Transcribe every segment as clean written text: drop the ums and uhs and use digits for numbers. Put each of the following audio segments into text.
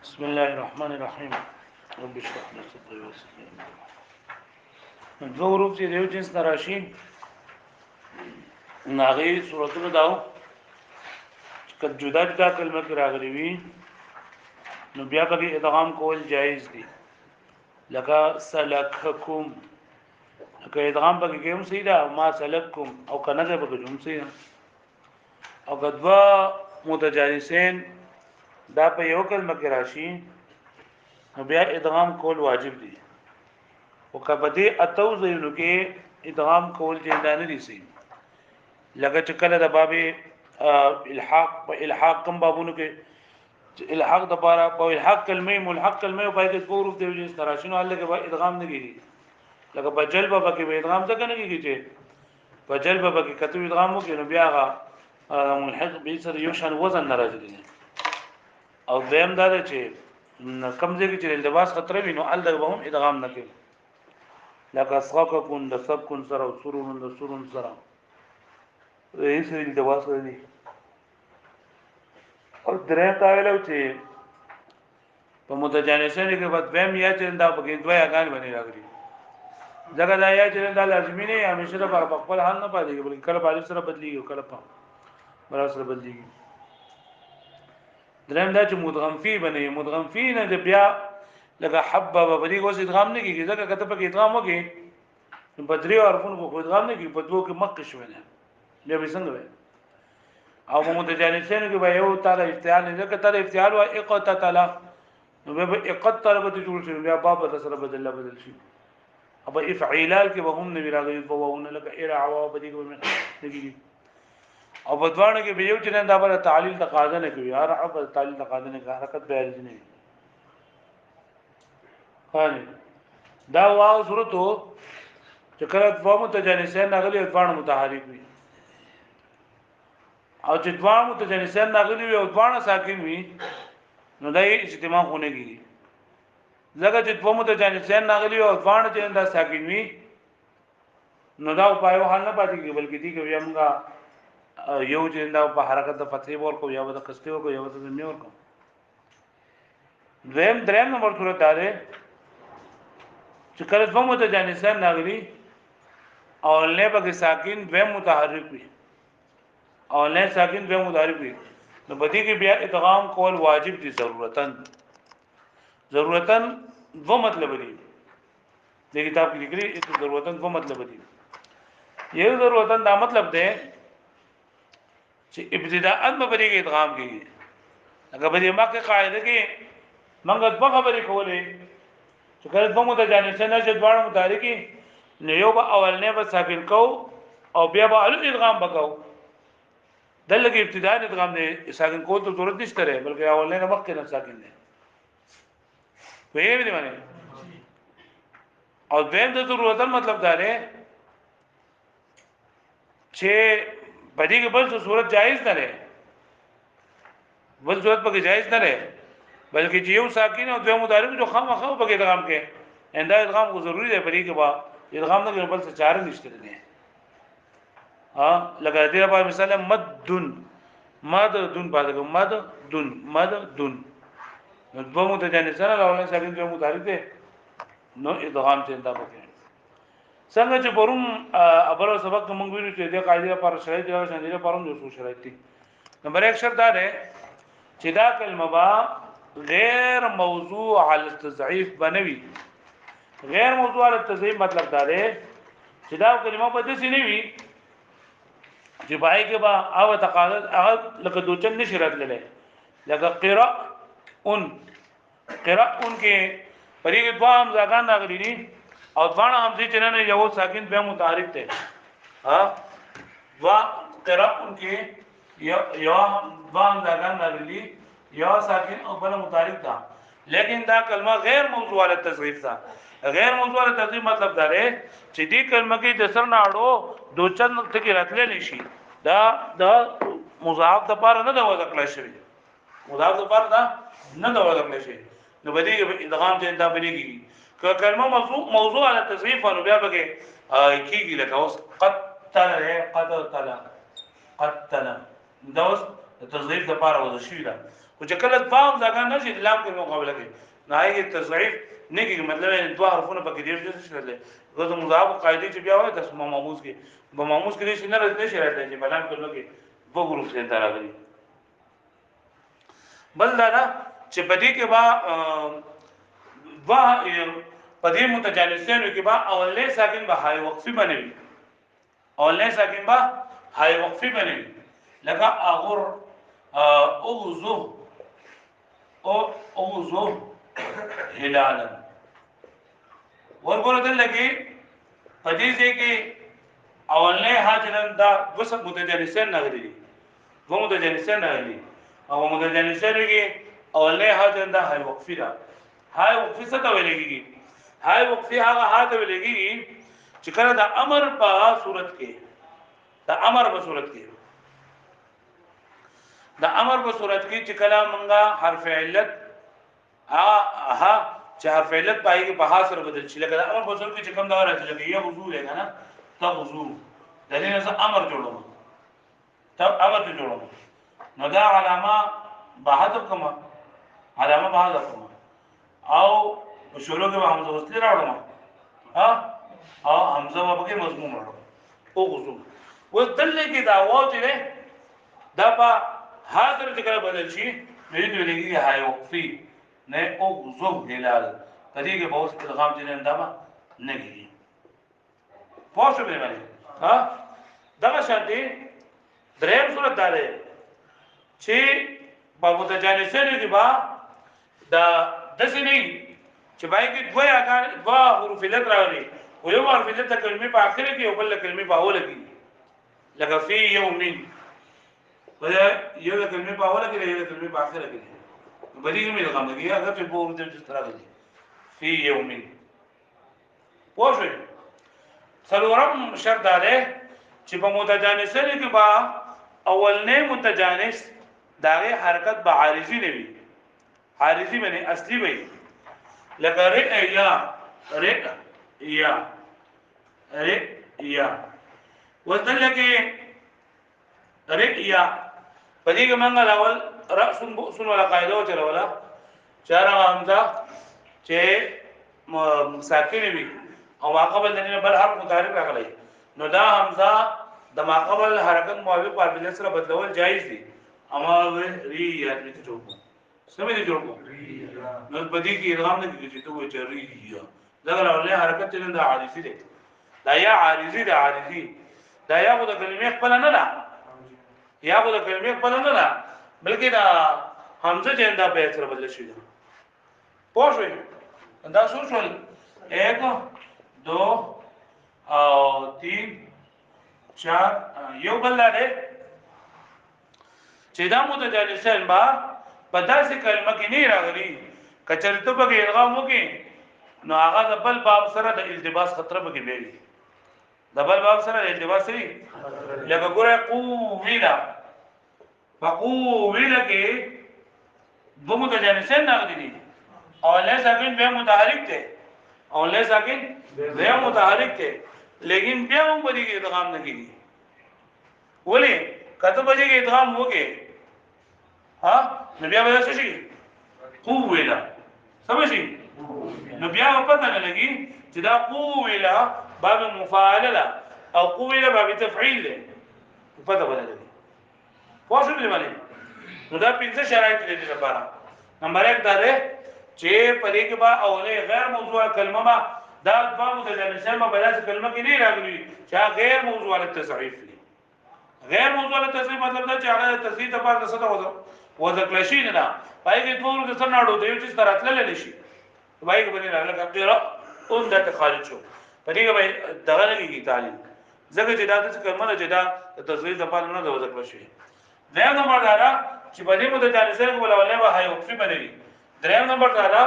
بسم الله الرحمن الرحیم. رب اشرح لي صدري ويسر لي امري. دو حروف چې دیو جنس نراشي ناغي صورتونه داو چې جدا جدا کلمه کې راغلي وي نو بیا به ادغام کول جایز دي لکه سلککم لکه ادغام به کوم سیدا ما سلککم او کنه به کوم سیدا او غدوا متجانسین دا په یو کلمه کې راشي نو بیا ادغام کول واجب دي او کبدی اتو زینو کې ادغام کول جندانه دي سي لکه چې کله د باب الحاق په الحاق کوم بابونو کې الحاق د بارا په الحاق کلمه ملحق کلمه په دې پورو دی چې تراشنو الله کې ادغام نه کیږي لکه په جلب په کې ادغام څنګه نه کیږي چې په جلب په کې کتو ادغام وکړي نو بیا هغه ملحق به سره یو شان وزن ناراضي او دیم دا چې کمزې کې چې لباس خطر وي نو ال دغه هم ادغام نه کوي لکه اسقاکون د سب کون سره او سرون د سرون سره رئیس لباس دی او درې تاویلو چې په متجانسین کې بعد بهم یا چې دا په کې دوه یاګان باندې راغلي ځکه دا یا چې دا لازمي نه همیشه په خپل حال نه پاتې بلکې کله په سره بدلیږي کله په بل سره بدلیږي دریم دا چې مدغم فی بنې مدغم فی نه د بیا لکه حبب بدی کوس ادغام نه کیږي ځکه کته په ادغام وکي نو بدری او عرفون کو ادغام نه کیږي په دوه کې مکه شوی نه بیا به څنګه وي او متجانسین کې به یو تعالی افتعال نه ځکه تعالی افتعال او اقت تعالی نو به اقت طلبه جوړ شي بیا باب سره بدل شي او افعیلال کې به هم نه راغلي په وونه لکه ارعوا بدی کو نه کیږي او بدوانه کې به یو چې دا بل تعلیل تقاضا نه کوي هر عبد تعلیل تقاضا نه کوي حرکت به ارزي نه خاني دا واو صورتو چې کله دوه متجانسین نغلي دوه متحرک وي او چې دوه متجانسین نغلي وي او دوه ساکن وي نو دای اجتماع خونه کیږي لکه چې دوه متجانسین نغلي او دوه چې دا ساکن وي نو دا په یو حال نه پاتې کیږي بلکې دي کوي موږ یو چې دا په حرکت د فتحې ورکو یا د کستی ورکو یا د مې ورکو دریم نمبر صورت دا ده چې کله دوه متجانسان ناغلي او نه به ساکن دوه متحرک وي او نه ساکن دوه متحرک وي نو بدی کې بیا ادغام کول واجب دي ضرورتن دو مطلب دي د کتاب کې لیکلي ضرورتن دو مطلب دي یو ضرورتن دا مطلب ده چې ابتداء به دې ادغام کیږي اگر به مکه قاعده کې منګه په خبرې کولې چې کله دوه متجانسین چې دواړه متحرکی نو یو به اولنې به ساکن کو او بیا به ال ادغام وکاو دلته ابتداء ادغام نه ساکن کو ته ضرورت نشته بلکې اولنې مکه نه ساکن نه وایي دې باندې او دیم د ضرورت مطلب دا دی چې بدی کې بل څه صورت جایز نه لري بل صورت پکې جایز نه لري بلکې چې یو ساکن او دوه متحرک جو خامخا پکې ادغام کې انده ادغام کو ضروری دی بدی کې با ادغام نه بل څه چاره نشته دي ها لکه دې په مثال مدن مدن دوه متجانسان راولنه ساکن دوه متحرک دي نو ادغام ته انده پکې څنګه چې پروم ابل سبق موږ ویلو چې د قاعده لپاره شرایط دي او شاندې لپاره هم څه شرایط دي نمبر 1 شرط دا ده چې دا کلمه با غیر موضوع علی التضعیف بنوي غیر موضوع علی التضعیف مطلب دا ده چې دا کلمه په دې نه وي چې پای کې با او تقاضا هغه لکه دوچن نشي راتللی لکه قراء کې پرې دوه هم ځاګان راغلي دي او ځوانه هم چې نه یو ساکن به متحرک ده ها وا قراءن کې یو ځوان ځاګان راغلي یو ساکن او بل متحرک ده لیکن دا کلمه غیر موضوع علی التضعیف ده غیر موضوع علی التضعیف مطلب دا دی چې دې کلمه کې د سر نه اړو دوچن ټکی راتللی نشي دا مضاعف د پاره نه د وځ کړی شي مضاعف د پاره دا نه د وځ کړی شي نو بدی ادغام ته دا بلیږي که کلمه موضوع علی التضعیف نو بیا به کیږي لکه اوس قتل دا اوس د تضعیف د پاره وځ شي دا او چې کله فهم ځکه نشي لام کې مقابله کوي نه یې تضعیف نه کې مطلب دوه حرفونه پکې ډیر څه شته غوږ مضاف قاعده چې بیا وایي تاسو معموز کې به معموز کې نشي نه راځي نشي راځي چې بلان کولو کې وو ګروپ څخه راغلي بل دا چې بدی کې با پدې متجانسینو کې با اولنې ساکن به هاي وقفي بنوي اولنې ساکن به هاي وقفي بنوي لکه اغر اغزو او اغزو هلالا ورګور دل لګي پدې کې اولنې حاجرن دا وس متجانسین نغلي وو متجانسین نغلي او متجانسینو کې اولنې حاجرن دا هاي وقفي دا هاي وقفي څه ته ویل کېږي هاي وقفي هغه هاته ویل کېږي چې کله د امر په صورت کې د امر په صورت کې د امر په صورت کې چې کله مونږه حرف علت ها چې حرف علت پای کې په حاصل بدل شي لکه د امر په صورت کې چې کوم دا راځي لکه یو وضو لګا نه تا وضو د دې نه امر جوړوم تب امر جوړوم نو دا علامه بحذف کما علامه بحذف کما او شروع کې حمزه وصلی راوړم ها او حمزه وبکه مضموم راوړم او وضو ودل کې دا واجب دا په حاضر ذکر بدل شي دې لګي هاي وقفي نه او وضو هلال کدی کې بہت ادغام دې اندامه نه کیږي پوښتنه به باندې ها دا شانتي دریم صورت دار چې په متجانسینو کې با دا دسه نه چې بای کې دوه حروف علت راغلي او یو حرف علت کلمې په اخر کې او بل کلمې په اول کې لکه فی یومین ولا یو کلمې په اول کې یو کلمې په اخر کې بلی کې مې لګم دی هغه په پور دې راغلي فی یومین پوښښ څلورم شرط ده چې په متجانسینو کې با اولنې متجانس داغه حرکت به عارضی نه وي عارضی باندې اصلي وي لکه رئیا وتلکه رئیا پدې کې موږ اول راس بؤس ولا قاعده او چرولا چار حمزه چې ساکن وي او ماقبل دنه بل حرف متحرک راغلی نو دا حمزه د ماقبل حرکت موافق قابلیت سره بدلول جایز دي اما رئیا دې جوړ سمې دې جوړ نو پدې کې ادغام نه کیږي ته وایي رئیا دا له حرکت چلند عارضی دي دا یا عارضی ده عارضی دا یا خو د کلمې خپل نه ده یا خو د کلمې خپل نه ده بلکې دا حمزه چې انده په سره بدل شي پوه شئ دا څو شول 1 2 او 3 4 یو بل لاره چې دا متجانسین با په داسې کلمه کې نه راغلي کچرته په ادغام وکي نو هغه د بل باب سره د التباس خطر به ویلي د بل باب سره د التباس سره لکه ګوره قویلا فقویلا کې دو متجانسین راغلي دي او له ساکن به متحرک ته او له ساکن به متحرک ته لیکن بیا هم په دې کې ادغام نه کیږي ولی کته په دې کې ادغام وکي ها نو بیا به څه شي قویلا سمجھي نو بیا پته نه لګي چې دا قویلا باب مفاعله او قویلا باب تفعیل ده پته ولا لګي پوښتنه دی باندې نو دا پنځه شرایط دي لپاره نمبر 1 دا ده چې پدې کې با اوله غیر موضوع کلمه ما دا دوه متجانسین ما بلاس کلمه کې نه راغلي چې غیر موضوع التصریف غیر موضوع التصریف مطلب دا چې هغه تصریف لپاره څه ته وځکل شي نه پای کې ټول د سناړو دی چې ستراتل لشي پای کې باندې راغله کړه اون د خارج شو پدې کې دغه لګي تعلیم زګه چې دا څه کلمه چې دا تصریف لپاره نه وځکل شي دا نمبر دا چې باندې متجانسین کوله ولې وه هاي وقفي باندې دریم نمبر دا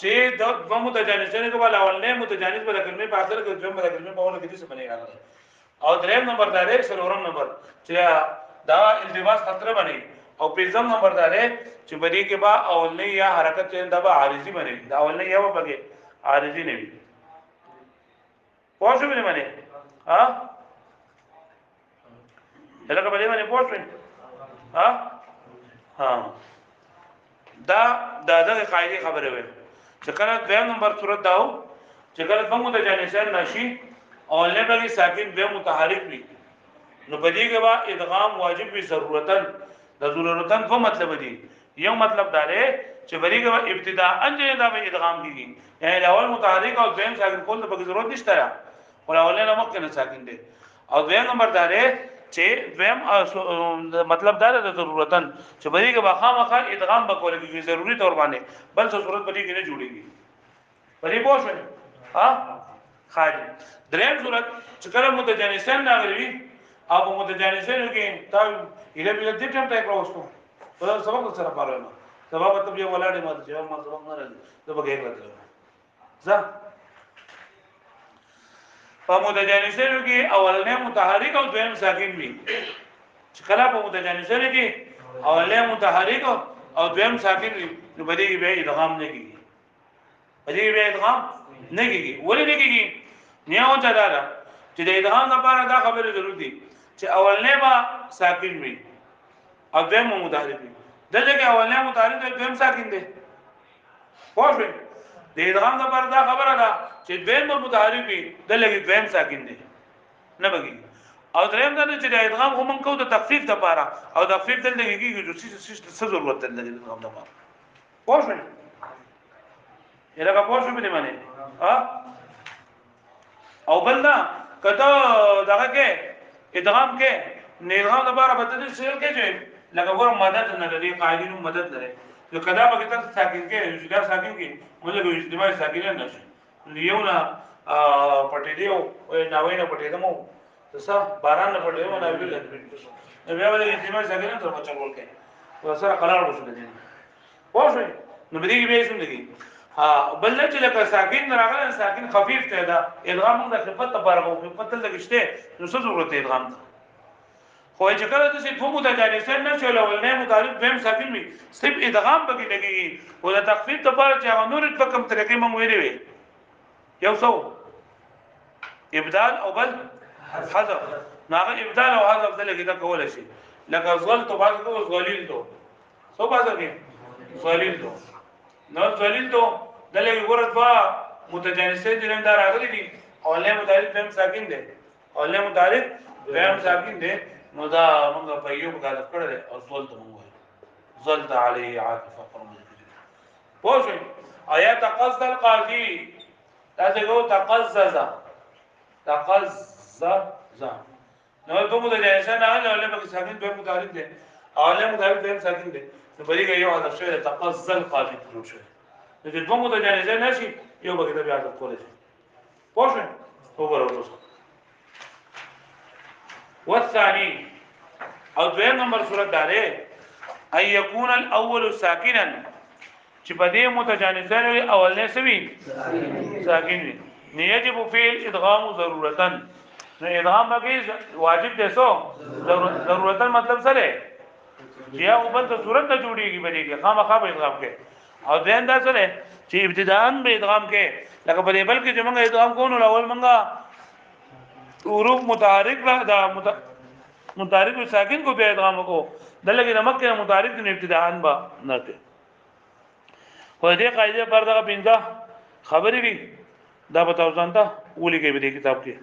چې د دوه متجانسین کوله ولې متجانس په کلمې په اخر کې جمع په کلمې په اول کې څه باندې راغله او دریم نمبر دا دی څلورم نمبر چې دا التباس خطر باندې او پنځم نمبر دا دی چې باندې کې با اولنې یا حرکت چې دا به عارضی باندې دا اولنې یا به بګي عارضی نه وي پوښتنه به باندې ها هلکه باندې پوښتنه ها دا دغه قاعده خبره وي چې کله دویم نمبر صورت داو چې کله په متجانسین نشي او لبغي ساکن به متحرک وي نو بدی کې با ادغام واجب وي ضرورتن د ضرورتن په مطلب دی یو مطلب دا دی چې بدی کې با ابتداء انجه دا به ادغام کیږي یعنی اول متحرک او دویم ساکن کول د ضرورت نشته را ولا اولنه مخکې نه ساکن دی او دویم نمبر دا دی چې دویم مطلب دا د ضرورتن چې بدی کې با خامخا ادغام وکول کیږي ضروری تور باندې بل څه صورت بدی کې نه جوړيږي بدی پوښښ ها خالی دریم صورت چې کله متجانسین راغلي او په متجانسینو کې تا اله بل دې ټیم ته راوستو په سبق سره پاره ما سبق ته یو ولاړې ما چې ما سبق نه راځي ته به کې راځي ځه په متجانسینو کې اولنې متحرک او دویم ساکن وي چې کله په متجانسینو کې اولنې متحرک او دویم ساکن وي نو بده کې به ادغام نه کیږي بده کې به ادغام نه کیږي ولې نه کیږي نیاو چدارا چې د ادغام لپاره دا خبره ضروري دي چې اولنې با ساکن وي او دویم متحرک وي دلته کې اولنې متحرک او دویم ساکن دي پوه د ادغام لپاره دا خبره ده چې دویم متحرک وي دلته کې دویم ساکن دي نه بږي او دریم دا چې د ادغام هم کو د تخفیف لپاره او د تخفیف دلته کې څه ضرورت ده د ادغام لپاره پوه شئ یلګه پوه شئ په دې معنی ها او بلدا کته دغه کې ادغام کې ادغام لپاره بدل شي کې چې لکه ګور مدد نه لري قاعدینو مدد لري نو کدا به کته ساکن کې یوزګار ساکن کې موږ له اجتماعي ساکن نه شي لیونه پټې دیو او ناوې نه پټې دمو څه باران نه پټې مو نه ویل نو بیا ولې اجتماعي ساکن تر په چلول کې وسره قرار وشو دي پوه نو بده کې به زندگی ها بل چې لکه ساکن راغله ساکن خفیف ته دا ادغام د خفت لپاره او خفت لګشته نو څه ضرورت ادغام ته خو چې کله د څه په متجانسین نه شول ولنه مطابق دویم ساکن وي صرف ادغام بګی لګي او د تخفیف لپاره چې نور په کوم طریقې مونږ ویلې وي یو څو ابدال او بل حذف ناغه ابدال او حذف د لګی دا کول شي لکه ظل تو باز کو ظلیل تو سو باز کې ظلیل تو نو ظلیل تو دلته ورته با متجانسین دلم دار راغلي دي اولنه متعلق دویم ساکن دي اولنه متعلق دویم ساکن دي نو دا موږ په یو غلط کړل او ظل ته موږ ظل علی عاطفه فرمایي پوه آیا تقصد القاضي دا څنګه تقزز نو په متجانسین راغلي اولنه په ساکن دویم متعلق دي اولنه متعلق دویم ساکن دي نو په دې کې یو هدف شوی تقزز القاضي جوړ شوی نو چې دوه متجانسین نشي یو به دا بیا د کولای شي پوه شئ وګورئ والثاني او دویم نمبر صورت داره اي يكون الاول ساكنا چې په دې متجانسین اول نه سوي ساکن وي يجب فيه الادغام ضرورتا نو ادغام به واجب دي سو ضرورتا مطلب سره یا وبل ته صورت نه جوړيږي به دې خامخا به ادغام کې او دین دا سره چې ابتداءن به ادغام کې لکه په دې بل کې چې موږ ادغام کوو نو اول موږ حروف متحرک را دا متحرک ساکن کو به ادغام کو دلته کې نمک کې متحرک نه ابتداءن با نه ته خو دې قاعده پر دغه پینځه خبرې وي دا بتاو ځانته ولي کې به دې کتاب کې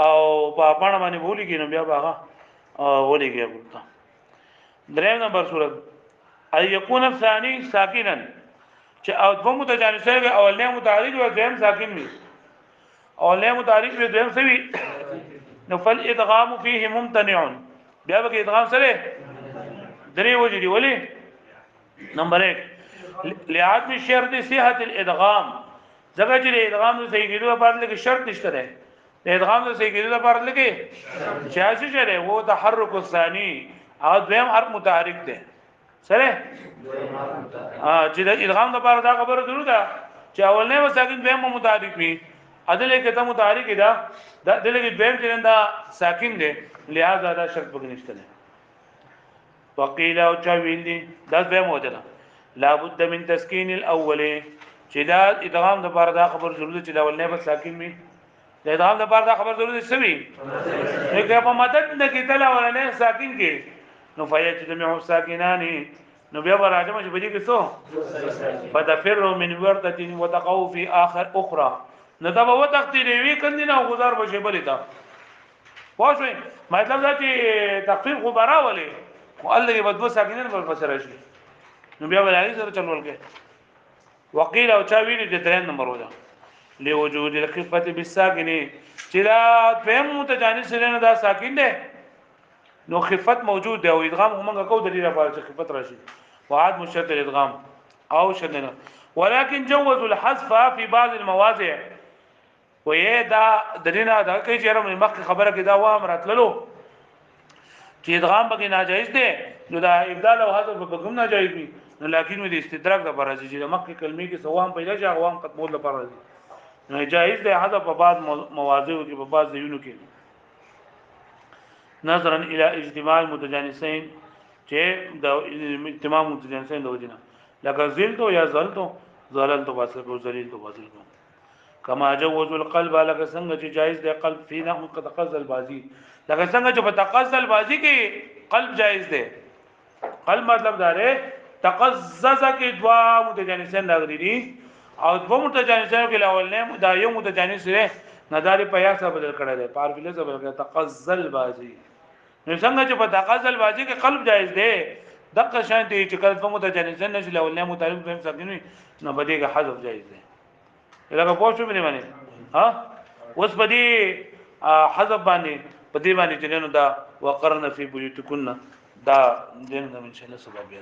او په اپانه باندې بولی کې نو بیا باغه ولي کې ورته دریم نمبر صورت اي يكون الثاني ساكنا چې او دوه متجانسین اولنه متحرک او دویم ساکن وي اولنه متحرک او دویم سوي نو فل ادغام فيه ممتنع بیا به ادغام سره درې وجدي ولي نمبر 1 لعدم شرط صحه الادغام ځکه چې ادغام د صحیح کېدو لپاره لکه شرط نشته ده د ادغام د صحیح کېدو لپاره لکه چې څه شری وو تحرک الثاني او دویم حرف متحرک ده سره چې د ادغام لپاره دا خبره ضروري ده چې اولنه ساکن دویم متحرک وي عدل کې ته متحرک ده د دلته دویم چې دا ساکن ده لہذا دا شرط بګنيشته ده وقيل او چا ویل دي دا به موجوده لابد من تسکین الاول چې دا ادغام لپاره دا خبر ضروري چې دا اولنه به ساکن وي د ادغام لپاره دا خبر ضروري سوي نو که په مدد نه کې تل اولنه ساکن کې نو فایت جمع ساکنان نو بیا راځم چې بده کې څو فتفروا من ورده وتقوا في اخر اخرى نو دا به وتختی دی کندي نه گزار بشي بلې تا واښوي مطلب دا چې تکفیر خبره ولې او الله یې بدو ساکنین پر فسر شي نو بیا ولایي سره چلول کې وقيل او چا ویلي د 3 نمبر ودا لوجود الخفه بالساكن چې دا فهم متجانس سره نه دا ساکن دی نو خفت موجود دی او ادغام هم کو دلیل لپاره چې خفت راشي وعاد مشتت الادغام او شدنا ولكن جوزوا الحذف في بعض المواضع وې دا دلینا دا کوي چې رم مخ خبره کې دا و امر اتللو چې ادغام به ناجایز دی نو دا ابدال او حذف به کوم ناجایز دي نو لکه د استدراک د فرض چې مخ کلمې کې سوام پیدا شي غوام ختمول لپاره دي نو جایز دی حذف په بعض مواضع کې په بعض ځایونو کې نظرا الى اجتماع المتجانسين چې د اجتماع متجانسين د وجنه لکه زلتو یا زللتو واسه کو ذلیل تو واسه کو کما جوز القلب لکه څنګه چې جایز دی قلب فينا قد قصد البازي لکه څنګه چې په تقصد البازي کې قلب جایز دی قلب مطلب دا دی تقزز کې دوا متجانسين راغلي دي او دوا متجانسين کې الاول نه دا یو متجانس سره نداري په یا څه بدل کړی دی پارفله څه بدل کړی تقزل بازي نو څنګه چې په تقزل بازي کې قلب جایز دی دغه شان دي چې کله په متجانسين نشي الاول نه متعلق به سمجنوي نو بده کې حذف جایز دی لکه پوه شو باندې باندې ها اوس بدی حذف باندې بدی باندې چې نو دا وقرن فی بیوتکن دا دین د ان شاء الله سبب دی